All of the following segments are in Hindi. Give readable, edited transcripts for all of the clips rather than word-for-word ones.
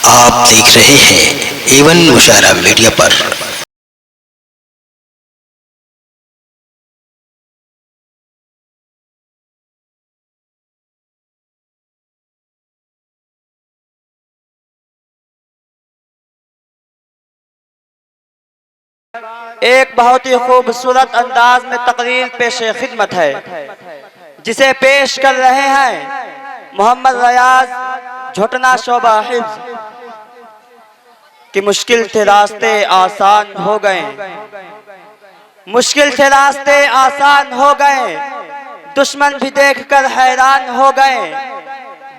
आप देख रहे हैं एवन मुशायरा मीडिया पर। एक बहुत ही खूबसूरत अंदाज में तकरीर पेश खिदमत है जिसे पेश कर रहे हैं मोहम्मद रियाज झोटना शोबा हिफ्ज कि मुश्किल थे रास्ते आसान हो गए, मुश्किल थे रास्ते आसान हो गए, दुश्मन भी देखकर हैरान हो गए।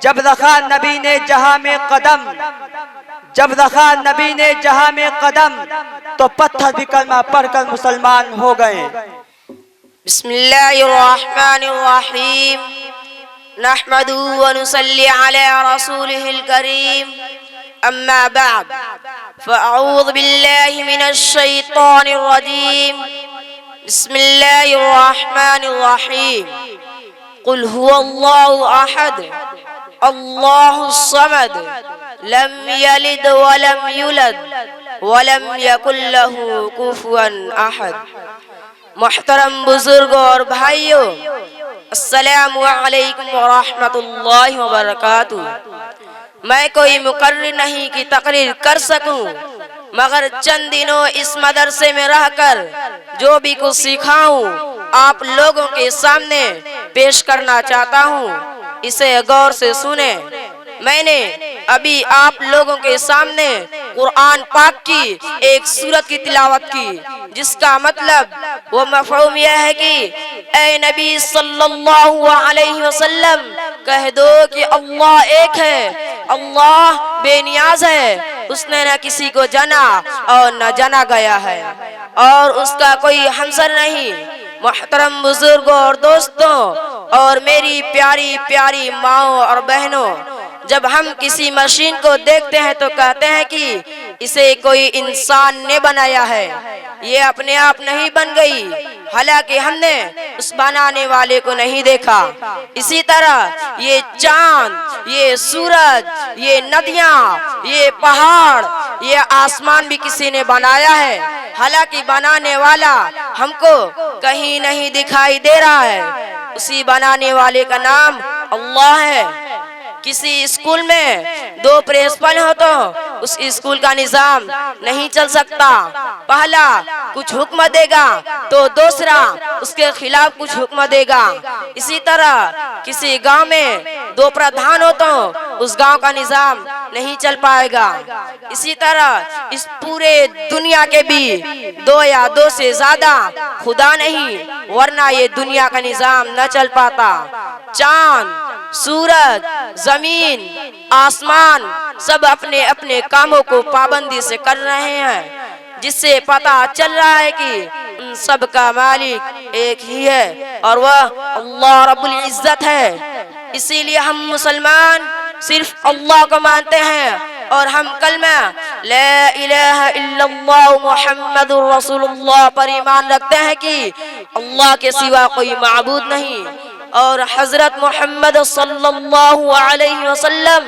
जब रखा नबी ने जहां में कदम, जब रखा नबी ने जहां में कदम, तो पत्थर भी कलमा पढ़कर मुसलमान हो गए। बिस्मिल्लाहिर्रहमानिर्रहीम नहमदुहु व नुसल्ली अला रसूलिहिल करीम अम्मा बाद फ़अऊज़ु बिल्लाहि मिनश शैतानिर रजीम बिस्मिल्लाहिर्रहमानिर्रहीम कुल हुवल्लाहु अहद अल्लाहुस समद लम यलिद व लम यूलद व लम यकुल लहू कुफुवन अहद। मोहतरम बुजुर्ग और भाइयों, अस्सलामु अलैकुम व रहमतुल्लाहि व बरकातुहू। मैं कोई मुकर्रिर नहीं कि तकरीर कर सकूं, मगर चंद दिनों इस मदरसे में रहकर जो भी कुछ सीखाऊं आप लोगों के सामने पेश करना चाहता हूं, इसे गौर से सुने। मैंने अभी आप लोगों के सामने कुरान पाक की एक सूरत की तिलावत की, जिसका मतलब वो मफ़हूम यह है कि ऐ नबी सल्लल्लाहु अलैहि वसल्लम कह दो कि अल्लाह एक है, अल्लाह बेनियाज है, उसने न किसी को जाना और न जाना गया है और उसका कोई हमसर नहीं। मोहतरम बुजुर्गों और दोस्तों और मेरी प्यारी प्यारी माओ और बहनों, जब हम किसी मशीन को देखते हैं तो कहते हैं कि इसे कोई इंसान ने बनाया है, ये अपने आप नहीं बन गई, हालांकि हमने उस बनाने वाले को नहीं देखा। इसी तरह ये चांद, ये सूरज, ये नदियाँ, ये पहाड़, ये आसमान भी किसी ने बनाया है, हालांकि बनाने वाला हमको कहीं नहीं दिखाई दे रहा है। उसी बनाने वाले का नाम अल्लाह है। किसी स्कूल में दो प्रिंसिपल हो तो उस स्कूल का निजाम नहीं चल सकता। पहला कुछ हुक्म देगा तो दूसरा उसके खिलाफ कुछ हुक्म देगा। इसी तरह किसी गांव में दो प्रधान हो तो उस गांव का निजाम नहीं चल पाएगा। इसी तरह इस पूरे दुनिया के भी दो या दो से ज्यादा खुदा नहीं, वरना ये दुनिया का निजाम न चल पाता। चांद, सूरज, जमीन, आसमान सब अपने अपने कामों को पाबंदी से कर रहे हैं, जिससे पता चल रहा है कि उन सब का मालिक एक ही है और वह अल्लाह रब्बुल इज्जत है। इसीलिए हम मुसलमान सिर्फ अल्लाह को मानते हैं और हम कलमा ला इलाहा इल्लल्लाह मुहम्मदुर रसूलुल्लाह पर ईमान रखते हैं कि अल्लाह के सिवा कोई माबूद नहीं और हजरत मोहम्मद सल्लल्लाहु अलैहि वसल्लम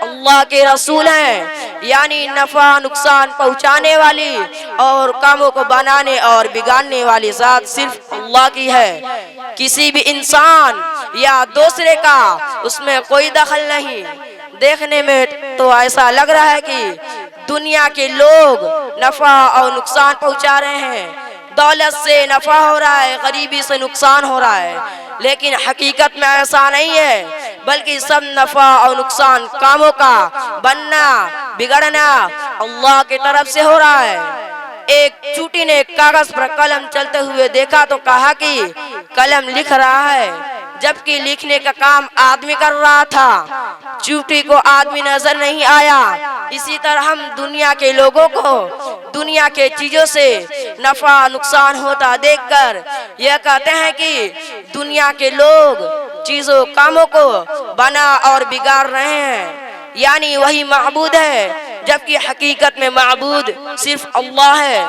अल्लाह के रसूल हैं, यानी नफा नुकसान पहुंचाने वाली और कामों को बनाने और बिगाड़ने वाली जात सिर्फ अल्लाह की है। किसी भी इंसान या दूसरे का उसमें कोई दखल नहीं। देखने में तो ऐसा लग रहा है कि दुनिया के लोग नफा और नुकसान पहुंचा रहे हैं, दौलत से नफा हो रहा है, गरीबी से नुकसान हो रहा है, लेकिन हकीकत में ऐसा नहीं है, बल्कि सब नफा और नुकसान कामों का बनना बिगड़ना अल्लाह की तरफ से हो रहा है। एक चूटी ने कागज पर कलम चलते हुए देखा तो कहा कि कलम लिख रहा है, जबकि लिखने का काम आदमी कर रहा था। चूटी को आदमी नजर नहीं आया। इसी तरह हम दुनिया के लोगों को दुनिया के चीजों से नफा नुकसान होता देखकर यह कहते हैं कि दुनिया के लोग चीजों कामों को बना और बिगाड़ रहे हैं, यानी वही माबूद है, जबकि हकीकत में माबूद सिर्फ अल्लाह है।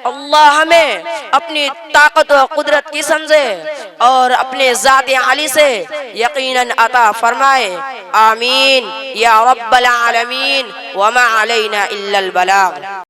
अल्लाह हमें अपनी ताकत और कुदरत की समझे और अपने ज़ात आली से यकीनन अता फरमाए। आमीन या रब्बल आलमीन वमा अलैना इल्लल बलाग।